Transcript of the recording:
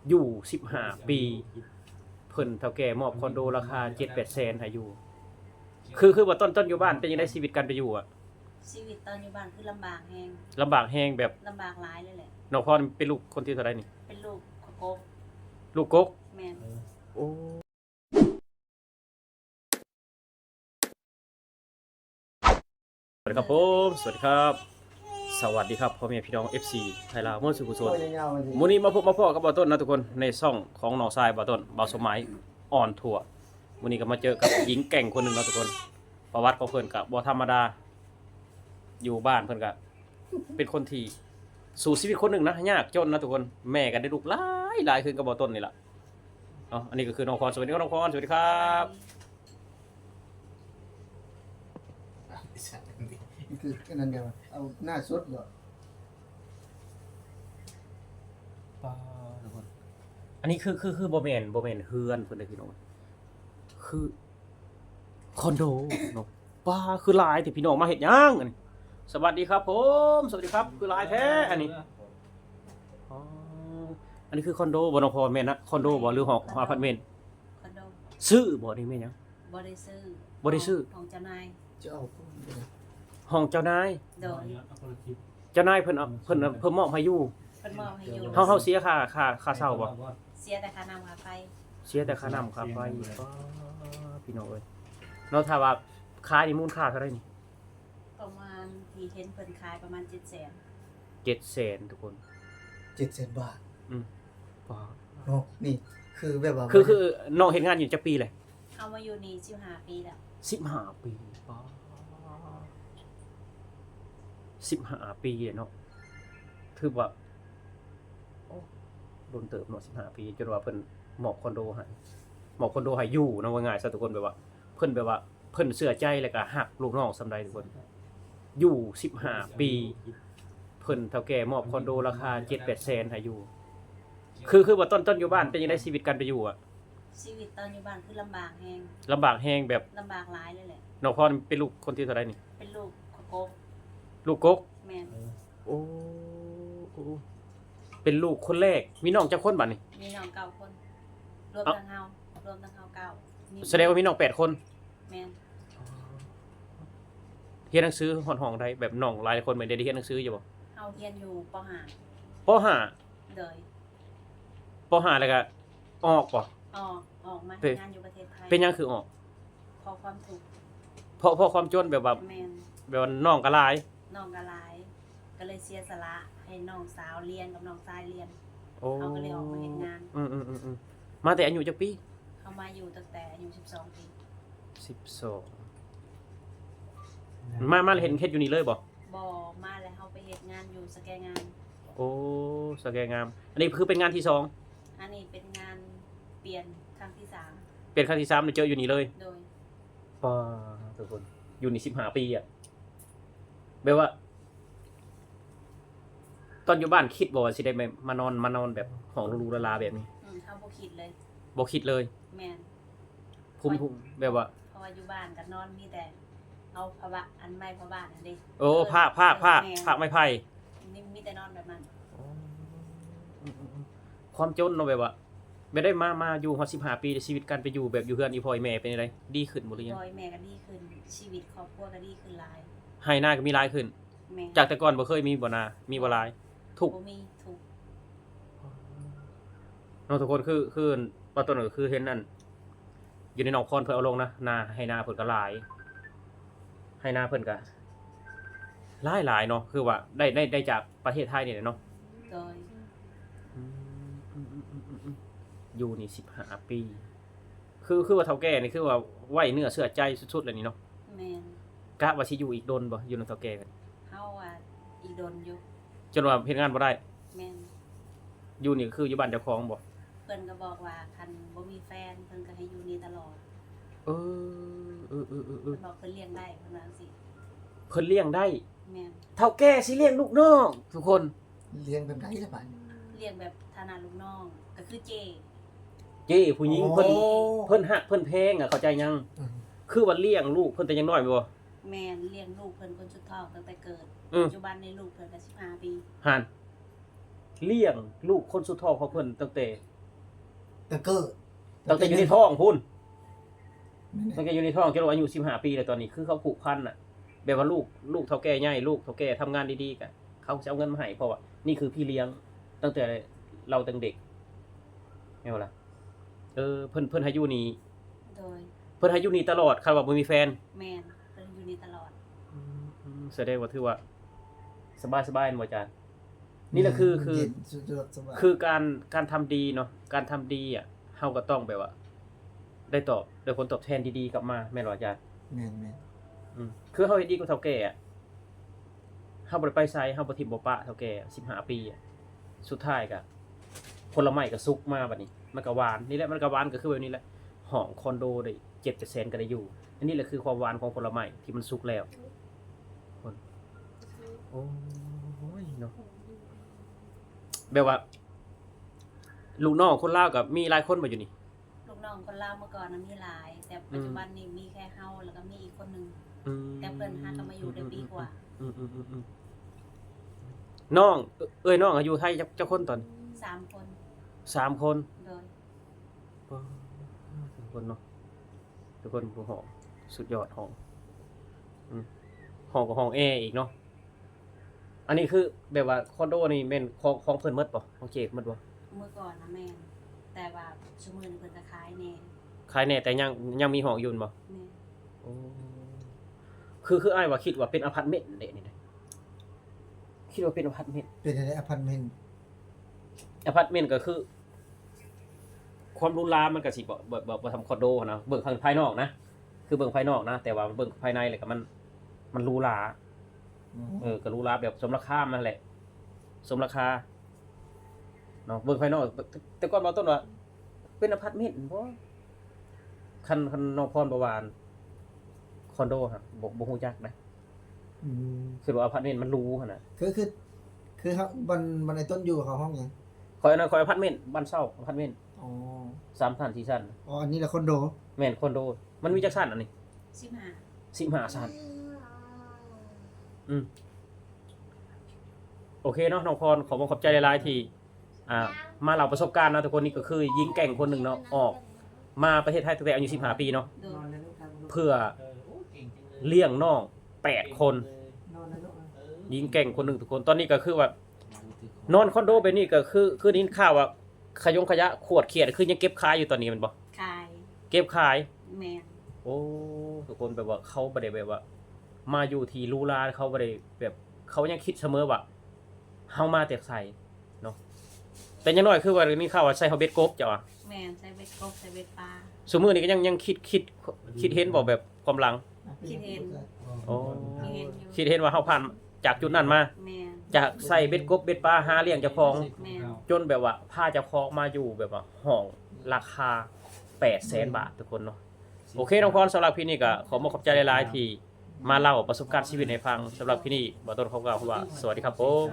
อยู่15ปีเพิ่นเฒ่าแก่มอบคอนโดราคา 7-8 แสนให้อยู่คือว่าต้นอยู่บ้านเป็นจังได๋ชีวิตการไปอยู่อะชีวิตตอนอยู่บ้านคือลำบากแฮงลำบากแฮงแบบลำบากหลายเลยแหละน้องพรเป็นลูกคนที่เท่าใดนี่เป็นลูกกกลูกกกแม่นโอ้สวัสดีครับผมสวัสดีครับสวัสดีครับพ่อแม่พี่น้อง FC ไทยลาวเมื่อสุขสุขมื้อนี้มาพบมาพ้อกับบ่าวต้นนะทุกคนในช่องของน้องชายบ่าวต้นบ่าวสมัยอ่อนทั่วมื้อนี้ก็มาเจอกับหญิงแกร่งคนหนึงนะทุกคนประวัติของเพิ่นก็บ่ธรรมดาอยู่บ้านเพิ่นก็เป็นคนที่สู่ชีวิตคนหนึงนะยากจนนะทุกคนแม่ก็ได้ลูกหลายขึ้นกับบ่าวต้นนี่ล่ะเนาะอันนี้ก็คือน้องพรสวัสดีครับน้องพรสวัสดีครับคือแค่นั้นเดียวเอาหน้าสุดเหรอทุกคนอันนี้คือบ่แม่นเฮือนเพิ่นเด้อพี่น้องคือคอนโดเนาะป้าคือหลายที่พี่น้องมาเฮ็ดหยังอันนี้สวัสดีครับผมสวัสดีครับคือหลายแท้อันนี้อ๋ออันนี้คือคอนโดบ่น้องพรแม่นนะคอนโดบ่หรือหออพาร์ตเมนต์คอนโดซื้อบ่นี่แม่นหยัง บ่ได้ซื้อ บ่ได้ซื้อ ของเจ้านาย จะเอาพุ่นไปเลย ห้องเจ้านาย โดย เจ้านายเพิ่นเอาเพิ่นมอบให้อยู่ เพิ่นมอบให้อยู่เฮาเสียค่าเช่าบ่ เสียแต่ค่าน้ำค่าไฟ เสียแต่ค่าน้ำค่าไฟป้าพี่น้องเอ้ยเนาะถ้าว่าขายนี่มูลค่าเท่าไหร่นี่ ประมาณที่เห็นเพิ่นขายประมาณ700,000 700,000ทุกคน 700,000 บาท ป้า เนาะนี่คือแบบว่าคือน้องเฮ็ดงานอยู่จักปีเลย เอามาอยู่นี่15ปีแล้ว15ปีป้า15ปีเนาะถือว่าโอ้โดนเติบเนาะ15ปีจนว่าเพิ่นมอบคอนโดให้อยู่เนาะว่าง่ายซะทุกคนแบบว่าเพิ่นแบบว่าเพิ่นเชื่อใจแล้วก็ฮักลูกน้องส่ำใดทุกคนอยู่15ปีเพิ่นเฒ่าแก่มอบคอนโดราคา 7-8 แสนให้อยู่คือว่าต้นอยู่บ้านเป็นจังได๋ชีวิตการไปอยู่อะชีวิตตอนอยู่บ้านคือลำบากแฮงลำบากแฮงแบบ ลำบากหลายเลยแหละน้องพรเป็นลูกคนที่เท่าใดนี่เป็นลูกกก ลูกกก แม่น โอ้เป็นลูกคนแรกมีน้องจักคนบัดนี้ มีน้อง9คนรวมทั้งเฮ9แสดงว่ามีน้อง8คนแม่น เรียนหนังสือฮอดห้องใดแบบน้องหลายคนไม่ได้เรียนหนังสืออยู่บ่เฮาเรียนอยู่ป ป .5 โดย .5 ป .5 แล้วก็ออกบ่ออกมา เป็น ทำงานอยู่ประเทศไทย เป็นหยังคือออก พอความถูกข์ เพราะความจนแบบว่า แม่น แบบว่าน้องก็หลาย น้องก็หลาย ก็เลยเสียสละให้น้องสาวเรียนกับน้องชายเรียน โอ้ เขาก็เลยออกมาเฮ็ดงาน มาแต่อายุจักปี เขามาอยู่ตั้งแต่อายุ12 ปี 12มาเห็นเฮ็ดอยู่นี่เลยบ่ บ่มาแล้วเฮาไปเฮ็ดงานอยู่สแกงาน โอ้สแกงามอันนี้คือเป็นงานที่2อันนี้เป็นงานเปลี่ยนครั้งที่เป็นครั้งที่3ได้เจออยู่นี่เลย 3โดย ป้าทุกคนอยู่นี่15ปีอ่ะแบบว่า ตอนอยู่บ้านคิดบ่ว่าสิได้มานอนแบบห้องหรูๆลาๆแบบนี้ เฮาบ่คิดเลย บ่คิดเลย แม่น ภูมิแบบว่า เพราะว่าอยู่บ้านก็นอนมีแต่เอาผ้าบะอันไม้ผ้าบ้านนั่นเด้ โอ้ภาคไม้ไผ่ นี่มีแต่นอนแบบนั้น ความจนเนาะแบบว่าไม่ได้มาอยู่ฮอด15ปีชีวิตการไปอยู่แบบอยู่เฮือนอีพ่ออีแม่เป็นจังไดดีขึ้นบ่หรือยัง พ่อแม่ก็ดีขึ้น ชีวิตครอบครัวก็ดีขึ้นหลาย ให้หน้าก็มีหลายขึ้น แม่ จากแต่ก่อนบ่เคยมีบ่นามีบ่หลายทุก บ่มีทุกข์ เนาะทุกคนคือว่าต้นก็คือเห็นนั่นอยู่ในหนองพรเพิ่นเอาลงนะนาให้นาเพิ่นก็หลาย ให้นาเพิ่นก็หลายเนาะคือว่าได้จากประเทศไทยนี่แหละเนาะ โดย อยู่นี่15ปีคือว่าเฒ่าแก่นี่คือว่าไว้เนื้อเชื่อใจสุดๆเลยนี่เนาะ แม่น กะว่าสิอยู่อีกดนบ่อยู่นำเฒ่าแก่กัน เฮาอ่ะอีโดนอยู่ จนว่าเฮ็ดงานบ่ได้ แม่น อยู่นี่คืออยู่บ้านเจ้าของบ่ เพิ่นก็บอกว่าคันบ่มีแฟนเพิ่นก็ให้อยู่นี่ตลอด เออ เพิ่นบอกเพิ่นเลี้ยงได้เพิ่นว่าจังซี่ เพิ่นเลี้ยงได้ แม่น เฒ่าแก่สิเลี้ยงลูกน้องทุกคน เลี้ยงแบบไหนล่ะบัด เลี้ยงแบบฐานะลูกน้องก็คือเจ เจ้ผู้หญิงเพิ่น โอ้ เพิ่นฮักเพิ่นแพงอ่ะเข้าใจยัง อืม คือว่าเลี้ยงลูกเพิ่นแต่ยังน้อยบ่ แม่นเลี้ยงลูกเพิ่นคนสุดท้องตั้งแต่เกิด อืม ปัจจุบันในลูกเพิ่นก็15 ปี ห่าน เลี้ยงลูกคนสุดท้องของเพิ่นตั้งแต่ แต่เกอร์ อยู่ในท้องพุ่นตั้งแต่อยู่ในท้องจนอายุ15 ปีแล้วตอนนี้คือเขาผูกพันน่ะแบบว่าลูกเฒ่าแก่ใหญ่ลูกเฒ่าแก่ทำงานดีๆกันเขาจะเอาเงินมาให้เพราะว่านี่คือพี่เลี้ยงตั้งแต่เราตั้งเด็กแม่นบ่ล่ะเพิ่นให้อยู่นี่ โดย เพิ่นให้อยู่นี่ตลอดคันว่าบ่มีแฟน แมนเพิ่นอยู่นี่ตลอด แสดงว่าถือว่าสบายๆบ่อาจารย์นี่แหละคือ เย็นสะดวกสบาย คือการทำดีเนาะการทำดีอ่ะเฮาก็ต้องแบบว่า ได้ผลตอบแทนดีๆกลับมาแม่นบ่อาจารย์ แม่น คือเฮาเฮ็ดดีกับเฒ่าแก่อะเฮาบ่ได้ไปไสเฮาบ่ทิ่มบ่ปะเฒ่าแก่15 ปีอะสุดท้ายก็ผลไม้ก็สุกมาบัดนี้มันก็หวานนี่แหละมันก็หวานก็คือแบบนี้แหละห้องคอนโดได้7-8 แสนก็ได้อยู่อันนี้แหละคือความหวานของผลไม้ที่มันสุกแล้วคนโอ้ยเนาะแบบว่าลูกน้องคนลาวก็มีหลายคนบ่อยู่นี่ ลูกน้องคนลาวเมื่อก่อนน่ะมีหลาย แต่ปัจจุบันนี้มีแค่เฮาแล้วก็มีอีกคนหนึงแต่เพิ่นหากันมาอยู่ได้ปีกว่า น้องน้องอายุไทยเจ้าคนตอน 3 คน 3 คน โดย ทุกคนเนาะทุกคนผู้ห้องสุดยอดห้องห้องกับห้องแอร์อีกเนาะอันนี้คือแบบว่าคอนโดนี่แม่นของเพิ่นหมดบ่ของเจกหมดบ่ เมื่อก่อนนะแม่นแต่ว่าชั่วโมงนี้เพิ่นจะขายแน่ ขายแน่แต่ยังมีห้องอยู่บ่ แม่น โอ้คืออ้ายว่าคิดว่าเป็นอพาร์ตเมนต์เด้นี่นะคิดว่าเป็นอพาร์ตเมนต์ เป็นในอพาร์ตเมนต์ อพาร์ตเมนต์ก็คือ ความหรูหรามันก็สิบ่ทำคอนโดนะเบิ่งข้างภายนอกนะคือเบิ่งภายนอกนะแต่ว่าเบิ่งภายในเลยก็มันหรูหราก็หรูหราแบบสมราคามันแหละสมราคาเนาะเบิ่งภายนอกแต่ก่อนบ่ต้นว่าเป็นอพาร์ตเมนต์บ่คันน้องพรบ่วานคอนโดฮะบ่ฮู้จักนะคือว่าอพาร์ตเมนต์มันหรูหั่นน่ะ คือเขาบันไอ้ต้นอยู่กับเขาห้องหยัง คอยอันนั้นคอยอพาร์ตเมนต์บ้านเช่าอพาร์ตเมนต์ อ๋อ 3 ชั้น4ชั้น อ๋ออันนี้แหละคอนโด แม่นคอนโดมันมีจักชั้นอันนี้ 15 15ชั้นโอเคเนาะน้องพรขอบใจหลายๆที่มาเล่าประสบการณ์นะทุกคนนี่ก็คือหญิงแกร่งคนหนึ่งเนาะออกมาประเทศไทยตั้งแต่อายุ15 ปีเนาะ โดย เพื่อเลี้ยงน้อง8 คนหญิงแกร่งคนหนึ่งทุกคนตอนนี้ก็คือว่านอนคอนโดไปนี่ก็คือนี่ข่าวว่าขยะขวดเขียดคือยังเก็บขายอยู่ตอนนี้แมันบ่ ขาย เก็บขาย แม่น โอ้ทุกคนแบบว่าเขาบ่ได้แบบว่า มาอยู่ที่หรูหราเขาบ่ได้แบบเขายังคิดเสมอว่าเฮามาแต่ไสเนาะแต่อยังน้อยคือว่านี่ข่าวว่าใส่เฮาเบ็ดกบจ้ะว่ะ แม่นใส่เบ็ดกบใส่เบ็ดปลา ซุมื้อนี้ก็ยังคิดเห็นบ่แบบความหลัง คิดเห็น โอ้ คิดเห็นอยู่ คิดเห็นว่าเฮาผ่านจากจุดนั้นมา แม่น จากใส่เบ็ดกบเบ็ดปลาหาเลี้ยงเจ้าของ แม่น จนแบบว่าพาเจ้าของมาอยู่แบบว่าห้องราคา 800,000 บาททุกคนเนาะโอเคน้องพรสำหรับพี่นี่ก็ขอขอบใจหลายๆที่มาเล่าประสบการณ์ชีวิตให้ฟังสำหรับพี่นี่บ่ต้นเขากล่าวว่าสวัสดีครับผม